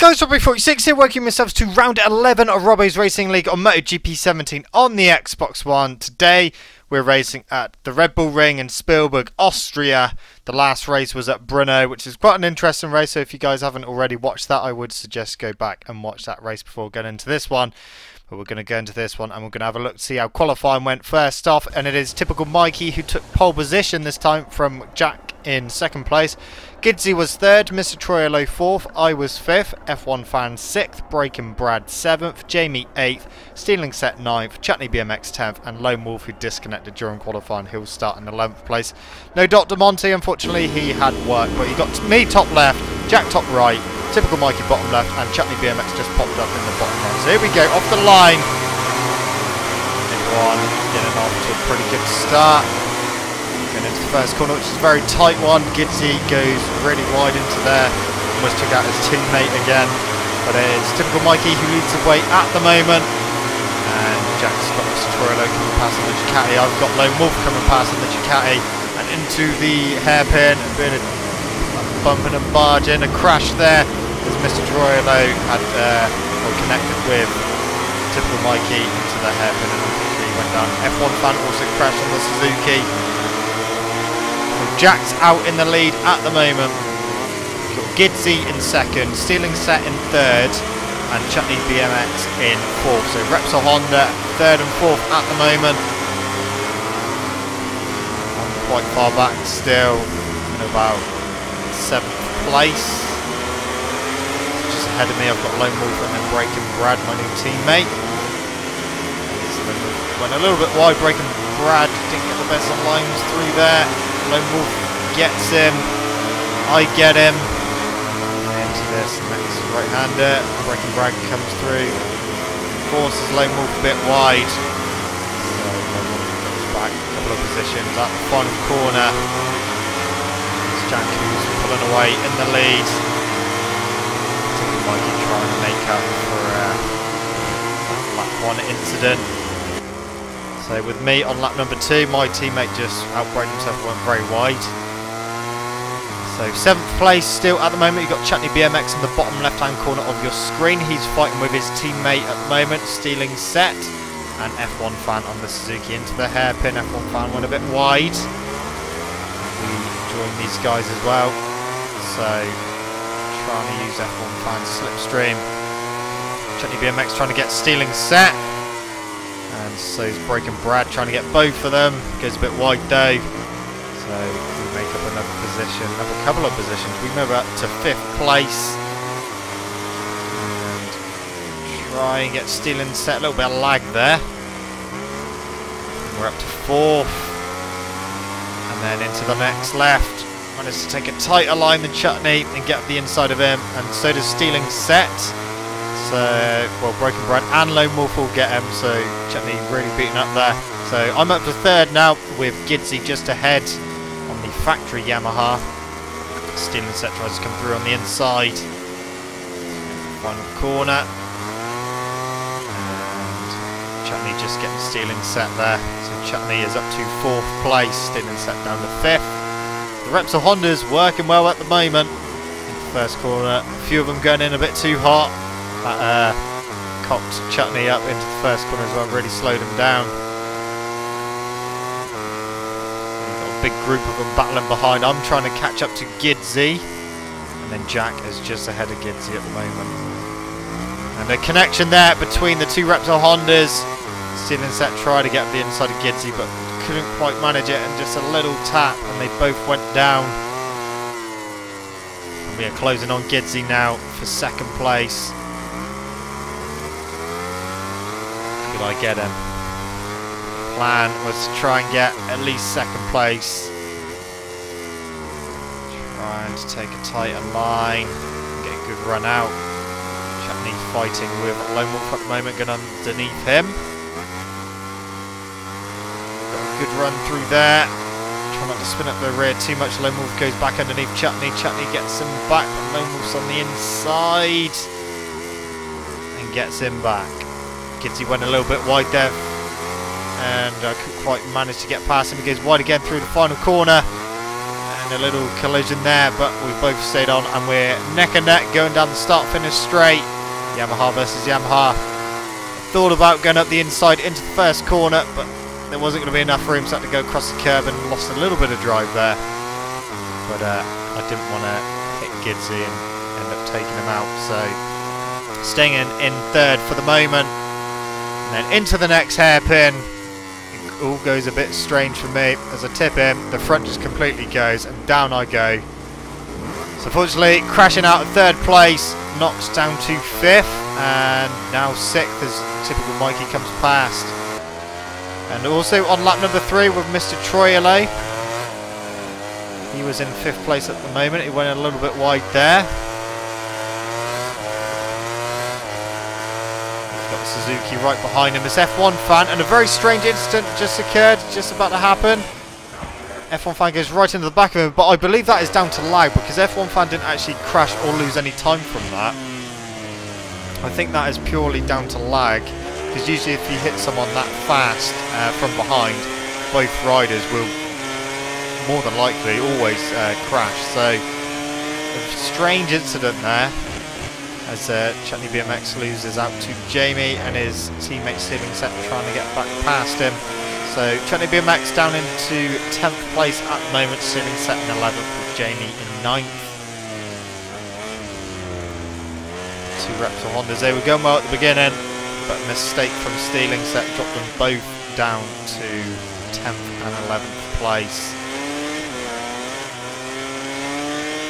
guys, Robo46 here, welcoming yourselves to round 11 of Robo's Racing League on MotoGP 17 on the Xbox One. Today we're racing at the Red Bull Ring in Spielberg, Austria. The last race was at Brno, which is quite an interesting race, so if you guys haven't already watched that, I would suggest go back and watch that race before going into this one. But we're going to go into this one and we're going to have a look to see how qualifying went first off, and it is typical Mikey who took pole position this time from Jack in second place. Gidzy was third, Mr. Troyolo fourth, I was fifth, F1 Fan sixth, Breaking Brad seventh, Jamie eighth, Stealing Set ninth, Chutney BMX 10th, and Lone Wolf, who disconnected during qualifying, he'll start in 11th place. No Dr. Monty, unfortunately, he had work, but he got me top left, Jack top right, typical Mikey bottom left, and Chutney BMX just popped up in the bottom right. So here we go, off the line. Everyone getting off to a pretty good start. Going into the first corner, which is a very tight one. Gidzy goes really wide into there. Almost took out his teammate again. But it's typical Mikey who leads the way at the moment. And Jack's got Mr. Troilo coming past on the Ducati. I've got Lone Wolf coming past on the Ducati. And into the hairpin. A bit of bumping and barging. A crash there as Mr. Troilo had connected with typical Mikey into the hairpin. And unfortunately he went down. F1 Fan also crashed on the Suzuki. Jack's out in the lead at the moment. We've got Gidzy in second, Stealing Set in third, and Chutney BMX in fourth. So Repsol Honda third and fourth at the moment. I'm quite far back still, in about 7th place. Just ahead of me I've got Lone Wolf and then Breaking Brad, my new teammate. Went a little bit wide, Breaking Brad didn't get the best of lines through there. Lone Wolf gets him, I get him, into this next right-hander. Breaking Brad comes through, forces Lone Wolf a bit wide, so Lone Wolf goes back a couple of positions at the final corner. It's Jack who's pulling away in the lead. Mikey trying to make up for that lap 1 incident. So with me on lap number 2, my teammate just outbraked himself and went very wide. So 7th place still at the moment. You've got Chutney BMX in the bottom left hand corner of your screen. He's fighting with his teammate at the moment, Stealing Set. And F1 Fan on the Suzuki into the hairpin. F1 Fan went a bit wide. We joined these guys as well. So trying to use F1 Fan's slipstream. Chutney BMX trying to get Stealing Set. And so is Breaking Brad trying to get both of them. Goes a bit wide though. So we make up another position, another couple of positions. We move up to 5th place. And try and get Stealing Set. A little bit of lag there. We're up to 4th. And then into the next left. Managed to take a tighter line than Chutney and get up the inside of him. And so does Stealing Set. So, well, Breaking Brad and Lone Wolf will get him, so Chutney really beating up there. So I'm up to 3rd now with Gidzy just ahead on the factory Yamaha. Stealing Set tries to come through on the inside. Final corner. And Chutney just getting Stealing Set there. So Chutney is up to 4th place, Stealing Set down to 5th. The Repsol Honda's working well at the moment. In the first corner, a few of them going in a bit too hot. That cocked Chutney up into the first corner as well, really slowed him down. We've got a big group of them battling behind. I'm trying to catch up to Gidzy, and then Jack is just ahead of Gidzy at the moment. And a connection there between the two Repsol Hondas. Stealing Set tried to get the inside of Gidzy, but couldn't quite manage it, and just a little tap, and they both went down. And we are closing on Gidzy now for 2nd place. Could I get him? Plan was to try and get at least 2nd place. Trying to take a tighter line, get a good run out. Chutney fighting with Lone Wolf at the moment, going underneath him. Got a good run through there. Try not to spin up the rear too much. Lone Wolf goes back underneath Chutney. Chutney gets him back, but Lone Wolf's on the inside and gets him back. Gidzy went a little bit wide there, and I couldn't quite manage to get past him. He goes wide again through the final corner, and a little collision there, but we both stayed on, and we're neck and neck going down the start-finish straight. Yamaha versus Yamaha. Thought about going up the inside into the first corner, but there wasn't going to be enough room, so I had to go across the curb and lost a little bit of drive there. But I didn't want to hit Gidsy and end up taking him out, so staying in third for the moment. And then into the next hairpin. It all goes a bit strange for me. As I tip in, the front just completely goes, and down I go. So fortunately, crashing out of third place, knocks down to fifth, and now sixth as typical Mikey comes past. And also on lap number 3 with Mr. Troy LA. He was in fifth place at the moment. He went a little bit wide there. Suzuki right behind him. This F1 fan, and a very strange incident just occurred, just about to happen. F1 fan goes right into the back of him, but I believe that is down to lag, because F1 fan didn't actually crash or lose any time from that. I think that is purely down to lag, because usually if you hit someone that fast from behind, both riders will more than likely always crash. So a strange incident there, as Chutney BMX loses out to Jamie, and his teammate Stealing Set trying to get back past him. So Chutney BMX down into 10th place at the moment, Stealing Set in 11th with Jamie in 9th. Two Repsol Hondas, they were going well at the beginning, but a mistake from Stealing Set dropped them both down to 10th and 11th place.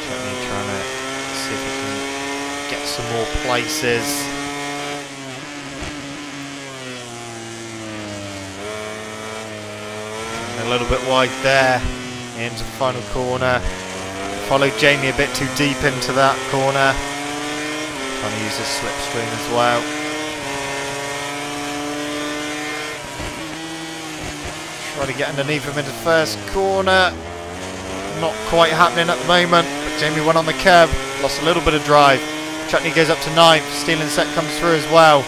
Chutney trying to see if he can get some more places. And a little bit wide there into the final corner. Followed Jamie a bit too deep into that corner. Trying to use his slipstream as well. Try to get underneath him into the first corner. Not quite happening at the moment, but Jamie went on the curb, lost a little bit of drive. Chutney goes up to 9th, Stealing Set comes through as well,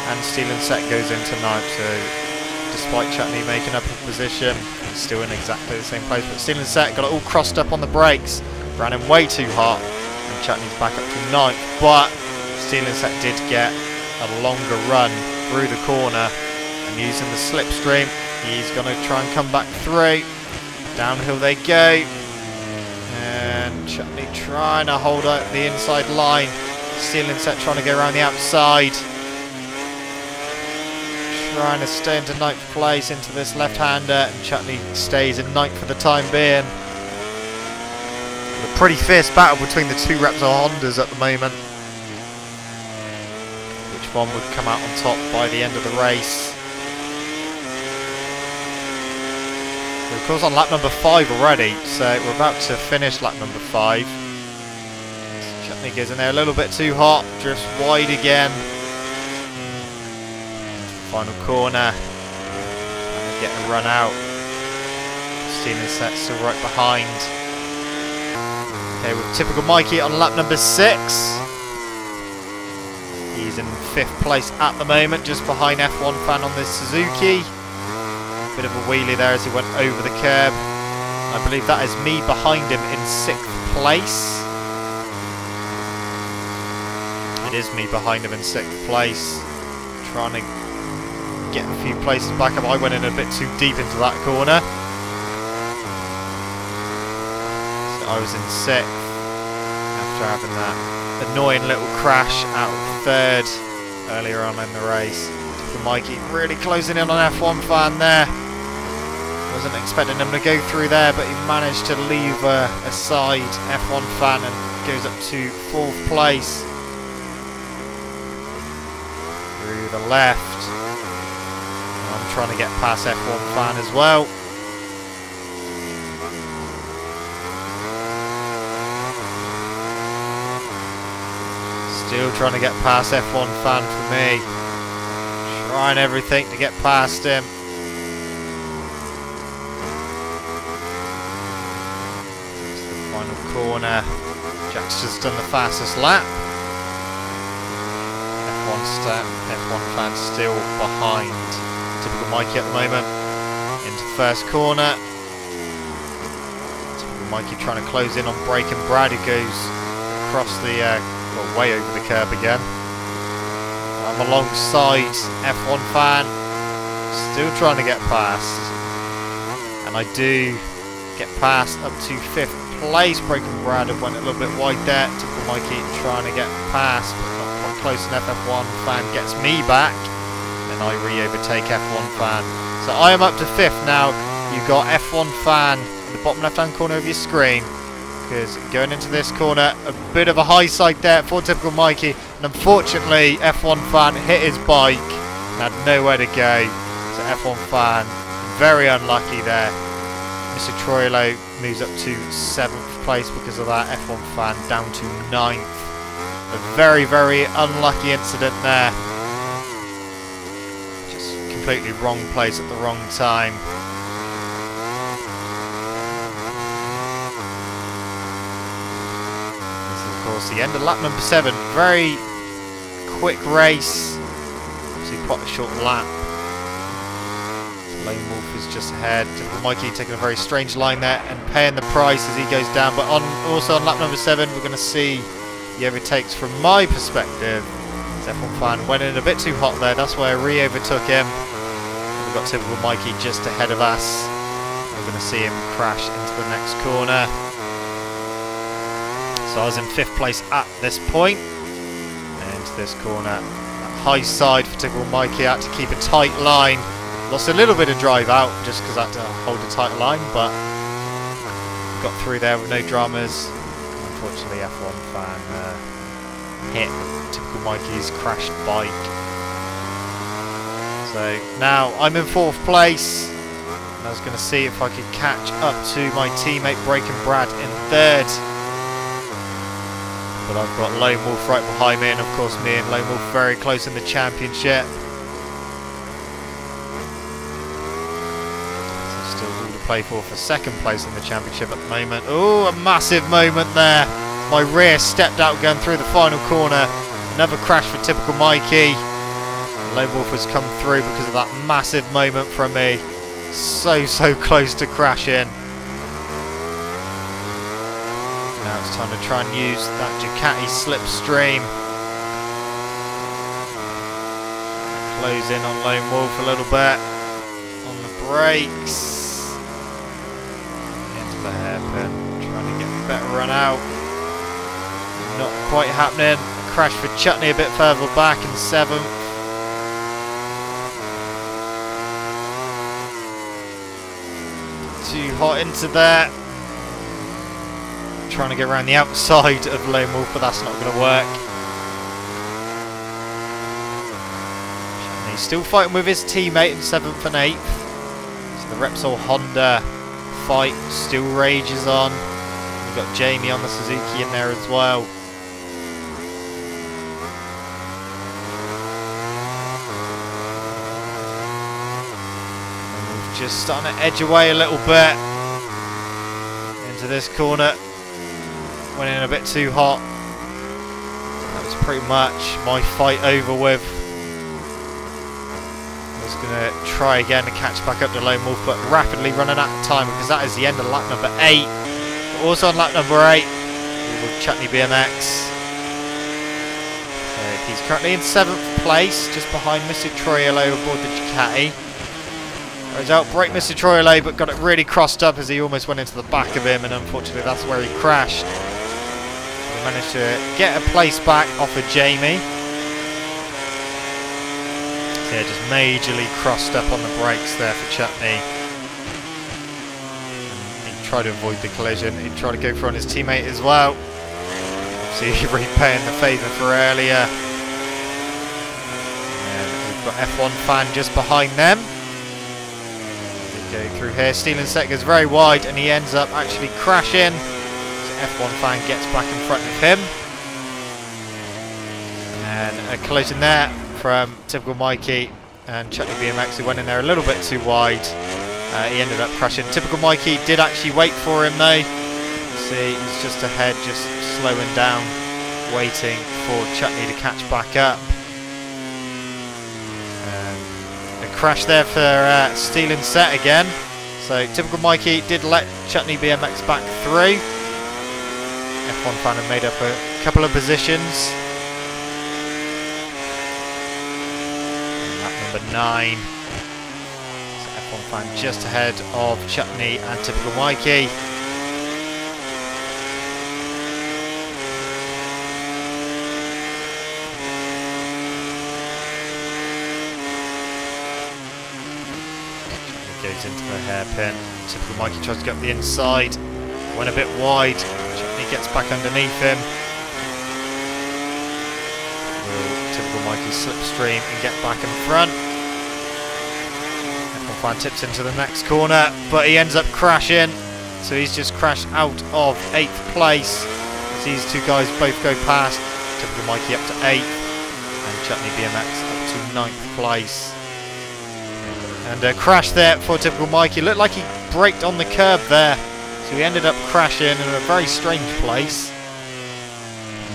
and Stealing Set goes into 9th, so despite Chutney making up a position, he's still in exactly the same place, but Stealing Set got it all crossed up on the brakes, ran him way too hot, and Chutney's back up to 9th, but Stealing Set did get a longer run through the corner, and using the slipstream, he's going to try and come back through. Downhill they go, and Chutney trying to hold out the inside line. Stealing Set trying to go around the outside. Trying to stay into 9th place into this left-hander, and Chutney stays in 9th for the time being. A pretty fierce battle between the two Repsol Hondas at the moment. Which one would come out on top by the end of the race? We're of course on lap number 5 already, so we're about to finish lap number 5. Chutney goes in there a little bit too hot, drifts wide again. Final corner, get a run out. Stealing Set still right behind. Okay, with typical Mikey on lap number 6. He's in 5th place at the moment, just behind F1 fan on this Suzuki. Bit of a wheelie there as he went over the curb. I believe that is me behind him in 6th place. It is me behind him in 6th place. Trying to get a few places back up. I went in a bit too deep into that corner. So I was in 6th after having that annoying little crash out of 3rd earlier on in the race. Mikey really closing in on F1 fan there. Wasn't expecting him to go through there, but he managed to leave aside F1 fan and goes up to 4th place. Through the left. I'm trying to get past F1 fan as well. Still trying to get past F1 fan for me. Trying everything to get past him. It's the final corner. Jack's just done the fastest lap. F1 fan still behind typical Mikey at the moment. Into first corner. Typical Typical Mikey trying to close in on Breaking Brad, who goes across the, well, way over the curb again. I'm alongside F1 Fan, still trying to get past. And I do get past up to 5th place. Breaking Brad went a little bit wide there. Typical Mikey trying to get past, but not quite close enough. F1 Fan gets me back, and I re-overtake F1 Fan. So I am up to 5th now. You've got F1 Fan in the bottom left-hand corner of your screen, because going into this corner, a bit of a high side there for Typical Mikey, and unfortunately F1 Fan hit his bike and had nowhere to go. So F1 Fan, very unlucky there. Mr. Troilo moves up to 7th place because of that. F1 Fan down to 9th. A very, very unlucky incident there. Just completely wrong place at the wrong time. This is, of course, the end of lap number 7. Very quick race. Obviously quite a short lap. Lone Wolf is just ahead. Typical Mikey taking a very strange line there and paying the price as he goes down. But also on lap number 7, we're going to see the overtakes from my perspective. F1 Fan went in a bit too hot there. That's why I re-overtook him. And we've got Typical Mikey just ahead of us. We're going to see him crash into the next corner. So I was in 5th place at this point. And into this corner, that high side for Typical Mikey. I had to keep a tight line. Lost a little bit of drive out just because I had to hold a tight line, but got through there with no dramas. Unfortunately, F1 Fan hit Typical Mikey's crashed bike. So now I'm in 4th place. And I was going to see if I could catch up to my teammate Breaking Brad in 3rd. But I've got Lone Wolf right behind me, and of course me and Lone Wolf very close in the championship. Play for 2nd place in the championship at the moment. Oh, a massive moment there. My rear stepped out going through the final corner. Another crash for Typical Mikey. Lone Wolf has come through because of that massive moment from me. So close to crashing. Now it's time to try and use that Ducati slipstream. Close in on Lone Wolf a little bit. On the brakes. The hairpin, trying to get a better run out. Not quite happening. Crash for Chutney a bit further back in 7th. Too hot into there. Trying to get around the outside of Lone Wolf, but that's not going to work. Chutney still fighting with his teammate in 7th and 8th. So the Repsol Honda fight still rages on. We've got Jamie on the Suzuki in there as well. And we're just starting to edge away a little bit into this corner. Went in a bit too hot. That was pretty much my fight over with. Going to try again to catch back up to Lone Wolf, but rapidly running out of time because that is the end of lap number 8. But also on lap number 8 with Chutney BMX. He's currently in 7th place, just behind Mr. Troilo aboard the Ducati. Goes out, break Mr. Troilo, but got it really crossed up as he almost went into the back of him, and unfortunately that's where he crashed. We managed to get a place back off of Jamie. Yeah, just majorly crossed up on the brakes there for Chutney. And he tried to avoid the collision. He tried to go for on his teammate as well. Obviously repaying the favour for earlier. And we've got F1 Fan just behind them. They go through here. Stealing set goes very wide and he ends up actually crashing. So F1 Fan gets back in front of him. And a collision there from Typical Mikey and Chutney BMX, who went in there a little bit too wide. He ended up crashing. Typical Mikey did actually wait for him though. See, he's just ahead, just slowing down, waiting for Chutney to catch back up. A crash there for Stealing Set again. So typical Mikey did let Chutney BMX back through. F1 fan have made up a couple of positions. Lap number 9. So F1 fan just ahead of Chutney and typical Mikey. Goes into the hairpin. Typical Mikey tries to get up the inside. Went a bit wide. Chutney gets back underneath him. Will typical Mikey slipstream and get back in front? F1 fan tips into the next corner, but he ends up crashing. So he's just crashed out of 8th place. As these two guys both go past. Typical Mikey up to 8th. And Chutney BMX up to 9th place. And a crash there for typical Mikey. Looked like he braked on the curb there. So he ended up crashing in a very strange place.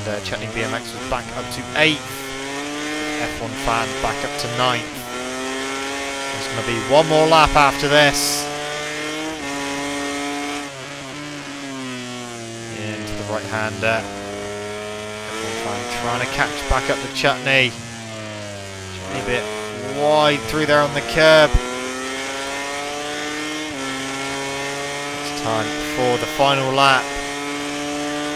And Chutney BMX was back up to 8th. F1 fan back up to 9th. There's going to be one more lap after this. Into the right-hander. F1 fan trying to catch back up to Chutney. Chutney a bit wide through there on the curb. It's time for the final lap.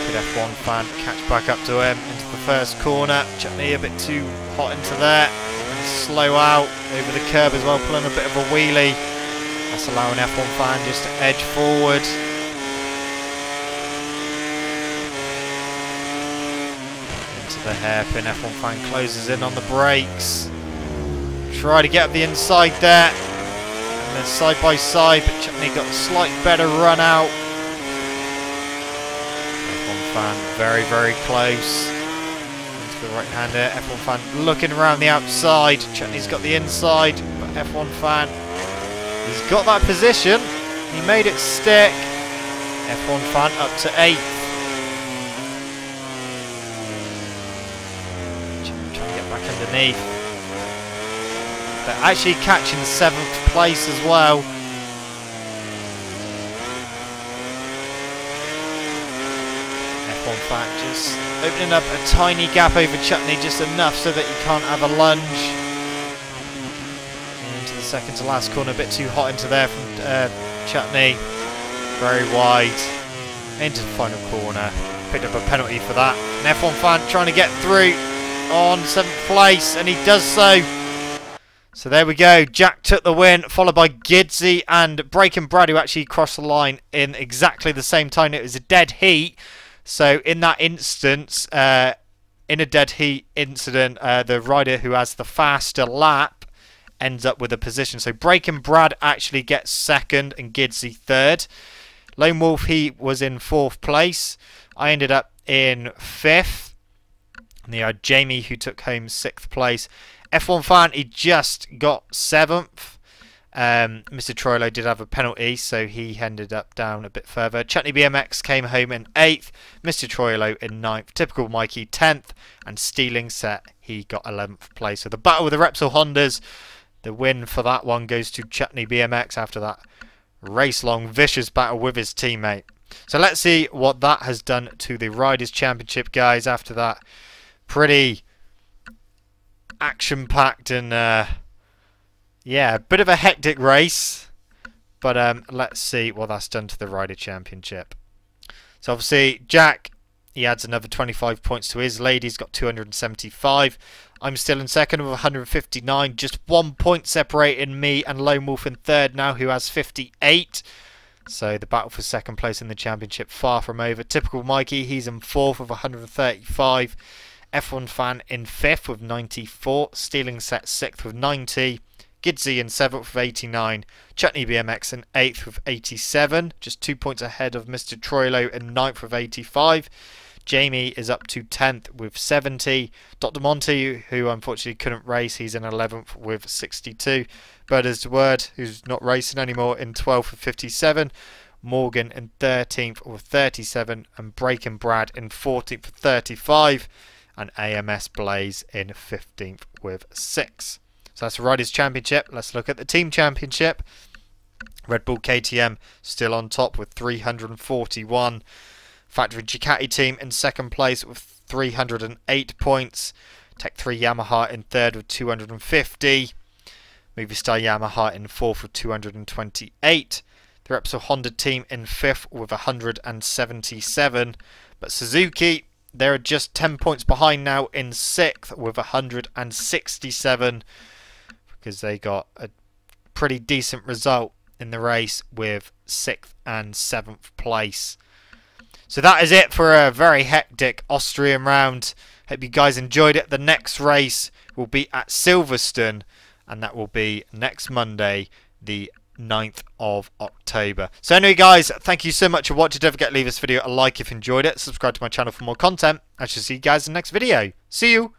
Could F1 fan catch back up to him into the first corner? Chutney a bit too hot into there. And slow out over the curb as well, pulling a bit of a wheelie. That's allowing F1 fan just to edge forward. Into the hairpin, F1 fan closes in on the brakes. Try to get up the inside there, and then side by side, but Chutney got a slight better run out. F1 fan very close into the right hander. F1 fan looking around the outside. Chutney's got the inside, but F1 fan, he's got that position. He made it stick. F1 fan up to 8th. Chutney trying to get back underneath. They're actually catching 7th place as well. F1 fan just opening up a tiny gap over Chutney, just enough so that you can't have a lunge. Into the second to last corner, a bit too hot into there from Chutney. Very wide. Into the final corner. Picked up a penalty for that. And F1 fan trying to get through on 7th place, and he does so. So there we go, Jack took the win, followed by Gidsy and Breaking Brad, who actually crossed the line in exactly the same time. It was a dead heat, so in that instance, in a dead heat incident, the rider who has the faster lap ends up with a position. So Breaking Brad actually gets 2nd and Gidsy 3rd. Lone Wolf, he was in 4th place. I ended up in 5th. And you had Jamie, who took home 6th place. F1 fan, he just got 7th. Mr. Troilo did have a penalty, so he ended up down a bit further. Chutney BMX came home in 8th. Mr. Troilo in 9th. Typical Mikey 10th. And Stealing Set, he got 11th place. So the battle with the Repsol Hondas, the win for that one goes to Chutney BMX after that race-long vicious battle with his teammate. So let's see what that has done to the Riders' Championship, guys, after that pretty action-packed and yeah, a bit of a hectic race, but let's see what that's done to the Rider Championship. So obviously Jack, he adds another 25 points to his lead. He's got 275. I'm still in 2nd with 159, just 1 point separating me and Lone Wolf in 3rd now, who has 58. So the battle for 2nd place in the championship far from over. Typical Mikey, he's in 4th with 135. F1 fan in 5th with 94. Stealing Set 6th with 90. Gidsy in 7th with 89. Chutney BMX in 8th with 87. Just 2 points ahead of Mr. Troilo in 9th with 85. Jamie is up to 10th with 70. Dr. Monty, who unfortunately couldn't race, he's in 11th with 62. Birders Word, who's not racing anymore, in 12th with 57. Morgan in 13th with 37. And Breaking Brad in 14th with 35. And AMS Blaze in 15th with 6. So that's the Riders' Championship. Let's look at the Team Championship. Red Bull KTM still on top with 341. Factory Ducati team in second place with 308 points. Tech 3 Yamaha in third with 250. Movistar Yamaha in fourth with 228. The Repsol Honda team in fifth with 177. But Suzuki, they're just 10 points behind now in sixth with 167, because they got a pretty decent result in the race with 6th and 7th place. So that is it for a very hectic Austrian round. Hope you guys enjoyed it. The next race will be at Silverstone, and that will be next Monday, the 9th of October. So anyway guys, thank you so much for watching. Don't forget to leave this video a like if you enjoyed it. Subscribe to my channel for more content. I shall see you guys in the next video. See you!